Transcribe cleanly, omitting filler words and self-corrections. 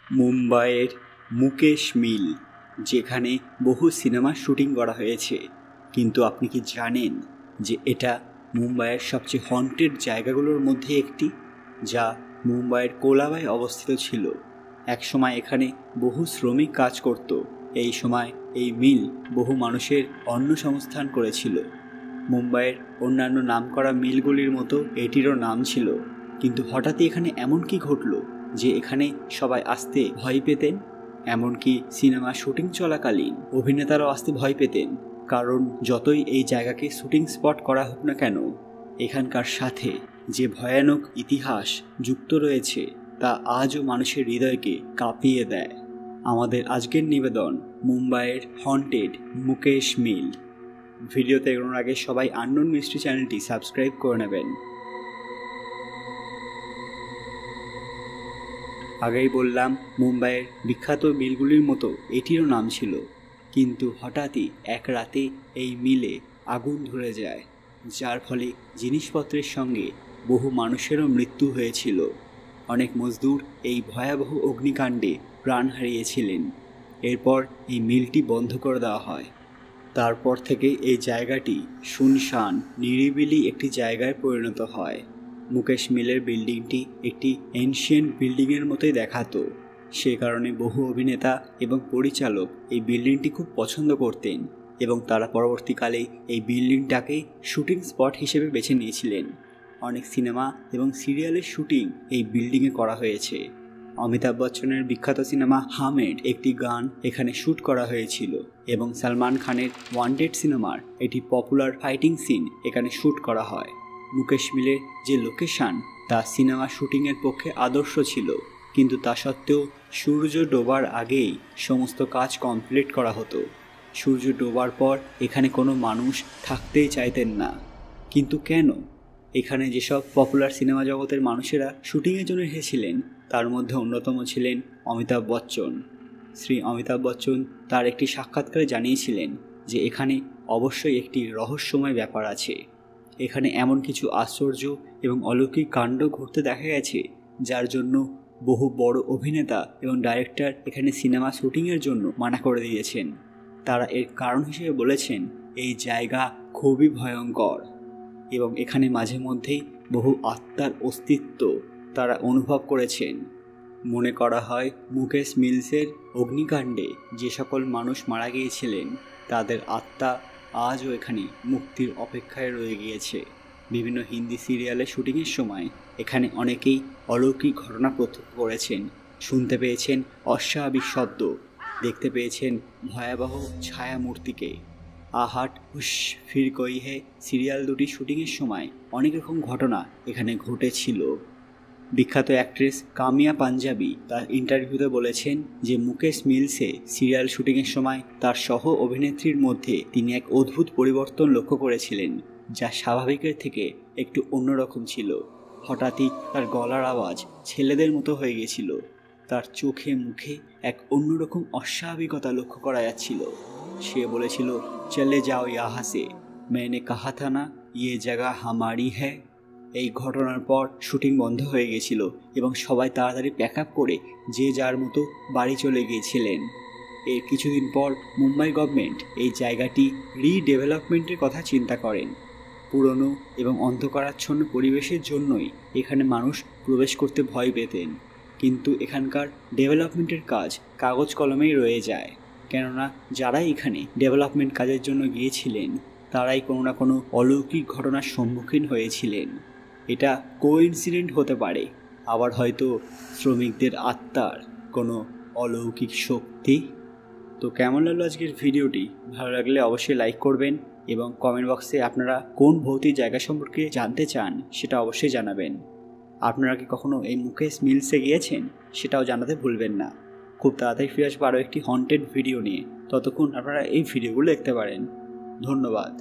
মুম্বাইয়ের মুকেশ মিল, যেখানে বহু সিনেমার শুটিং করা হয়েছে। কিন্তু আপনি কি জানেন যে এটা মুম্বাইয়ের সবচেয়ে হন্টেড জায়গাগুলোর মধ্যে একটি, যা মুম্বাইয়ের কোলাবায় অবস্থিত ছিল। একসময় এখানে বহু শ্রমিক কাজ করত। এই সময় এই মিল বহু মানুষের অন্নসংস্থান করেছিল। মুম্বাইয়ের অন্যান্য নামকরা মিলগুলির মতো এটিরও নাম ছিল। কিন্তু হঠাৎই এখানে এমন কি ঘটল যে এখানে সবাই আসতে ভয় পেতেন? এমনকি সিনেমা শুটিং চলাকালীন অভিনেতারাও আসতে ভয় পেতেন, কারণ যতই এই জায়গাকে শুটিং স্পট করা হোক না কেন, এখানকার সাথে যে ভয়ানক ইতিহাস যুক্ত রয়েছে তা আজও মানুষের হৃদয়কে কাঁপিয়ে দেয়। আমাদের আজকের নিবেদন মুম্বাইয়ের হন্টেড মুকেশ মিল। ভিডিওতে এগোনোর আগে সবাই আননোন মিস্ট্রি চ্যানেলটি সাবস্ক্রাইব করে নেবেন। আগেই বললাম, মুম্বাইয়ের বিখ্যাত মিলগুলির মতো এটিরও নাম ছিল। কিন্তু হঠাৎই এক রাতে এই মিলে আগুন ধরে যায়, যার ফলে জিনিসপত্রের সঙ্গে বহু মানুষেরও মৃত্যু হয়েছিল। অনেক মজদুর এই ভয়াবহ অগ্নিকাণ্ডে প্রাণ হারিয়েছিলেন। এরপর এই মিলটি বন্ধ করে দেওয়া হয়। তারপর থেকে এই জায়গাটি শুনশান নিরিবিলি একটি জায়গায় পরিণত হয়। মুকেশ মিলের বিল্ডিংটি একটি এনশিয়েন্ট বিল্ডিংয়ের মতোই দেখাতো। সে কারণে বহু অভিনেতা এবং পরিচালক এই বিল্ডিংটি খুব পছন্দ করতেন এবং তারা পরবর্তীকালে এই বিল্ডিংটাকে শুটিং স্পট হিসেবে বেছে নিয়েছিলেন। অনেক সিনেমা এবং সিরিয়ালের শুটিং এই বিল্ডিংয়ে করা হয়েছে। অমিতাভ বচ্চনের বিখ্যাত সিনেমা হামেড একটি গান এখানে শ্যুট করা হয়েছিল এবং সালমান খানের ওয়ান্টেড সিনেমার একটি পপুলার ফাইটিং সিন এখানে শ্যুট করা হয়। মুকেশ মিলের যে লোকেশান তা সিনেমা শুটিংয়ের পক্ষে আদর্শ ছিল, কিন্তু তা সত্ত্বেও সূর্য ডোবার আগেই সমস্ত কাজ কমপ্লিট করা হতো। সূর্য ডোবার পর এখানে কোনো মানুষ থাকতেই চাইতেন না। কিন্তু কেন? এখানে যেসব পপুলার সিনেমা জগতের মানুষেরা শুটিংয়ের জন্য এসেছিলেন তার মধ্যে অন্যতম ছিলেন অমিতাভ বচ্চন। শ্রী অমিতাভ বচ্চন তার একটি সাক্ষাৎকারে জানিয়েছিলেন যে এখানে অবশ্যই একটি রহস্যময় ব্যাপার আছে। এখানে এমন কিছু আশ্চর্য এবং অলৌকিক কাণ্ড ঘটতে দেখা গেছে, যার জন্য বহু বড় অভিনেতা এবং ডাইরেক্টর এখানে সিনেমা শুটিংয়ের জন্য মানা করে দিয়েছেন। তারা এর কারণ হিসেবে বলেছেন এই জায়গা খুবই ভয়ঙ্কর এবং এখানে মাঝে মধ্যেই বহু আত্মার অস্তিত্ব তারা অনুভব করেছেন। মনে করা হয় মুকেশ মিলসের অগ্নিকাণ্ডে যে সকল মানুষ মারা গিয়েছিলেন তাদের আত্মা আজও এখানে মুক্তির অপেক্ষায় রয়ে গিয়েছে। বিভিন্ন হিন্দি সিরিয়ালের শুটিংয়ের সময় এখানে অনেকেই অলৌকিক ঘটনা প্রত্যক্ষ করেছেন, শুনতে পেয়েছেন অস্বাভাবিক শব্দ, দেখতে পেয়েছেন ভয়াবহ ছায়ামূর্তিকে। আহাট হুশ ফির কই হে সিরিয়াল দুটি শুটিংয়ের সময় অনেক রকম ঘটনা এখানে ঘটেছিল। বিখ্যাত অ্যাক্ট্রেস কামিয়া পাঞ্জাবি তার ইন্টারভিউতে বলেছেন যে মুকেশ মিলসে সিরিয়াল শুটিংয়ের সময় তার সহ অভিনেত্রীর মধ্যে তিনি এক অদ্ভুত পরিবর্তন লক্ষ্য করেছিলেন, যা স্বাভাবিকের থেকে একটু অন্যরকম ছিল। হঠাৎই তার গলার আওয়াজ ছেলেদের মতো হয়ে গেছিল। তার চোখে মুখে এক অন্যরকম অস্বাভাবিকতা লক্ষ্য করা যাচ্ছিল। সে বলেছিল, চলে যাও ইহা সে, मैंने कहा था ना ये जगह हमारी है। এই ঘটনার পর শুটিং বন্ধ হয়ে গিয়েছিল এবং সবাই তাড়াতাড়ি প্যাক আপ করে যে যার মতো বাড়ি চলে গিয়েছিলেন। এর কিছুদিন পর মুম্বাই গভর্নমেন্ট এই জায়গাটি রিডেভেলপমেন্টের কথা চিন্তা করেন। পুরনো এবং অন্ধকারাচ্ছন্ন পরিবেশের জন্যই এখানে মানুষ প্রবেশ করতে ভয় পেতেন। কিন্তু এখানকার ডেভেলপমেন্টের কাজ কাগজ কলমেই রয়ে যায়, কেননা যারাই এখানে ডেভেলপমেন্ট কাজের জন্য গিয়েছিলেন তারাই কোনো না কোনো অলৌকিক ঘটনার সম্মুখীন হয়েছিলেন। এটা কোইন্সিডেন্ট হতে পারে, আবার হয়তো শ্রমিকদের আত্মার কোনো অলৌকিক শক্তি। তো কেমন লাগলো আজকের ভিডিওটি? ভালো লাগলে অবশ্যই লাইক করবেন এবং কমেন্ট বক্সে আপনারা কোন ভৌতিক জায়গা সম্পর্কে জানতে চান সেটা অবশ্যই জানাবেন। আপনারা কি কখনো এই মুকেশ মিলসে গিয়েছেন সেটাও জানাতে ভুলবেন না। খুব তাড়াতাড়ি ফিরে আসবো আরও একটি হন্টেড ভিডিও নিয়ে। ততক্ষণ আপনারা এই ভিডিওগুলো দেখতে পারেন। ধন্যবাদ।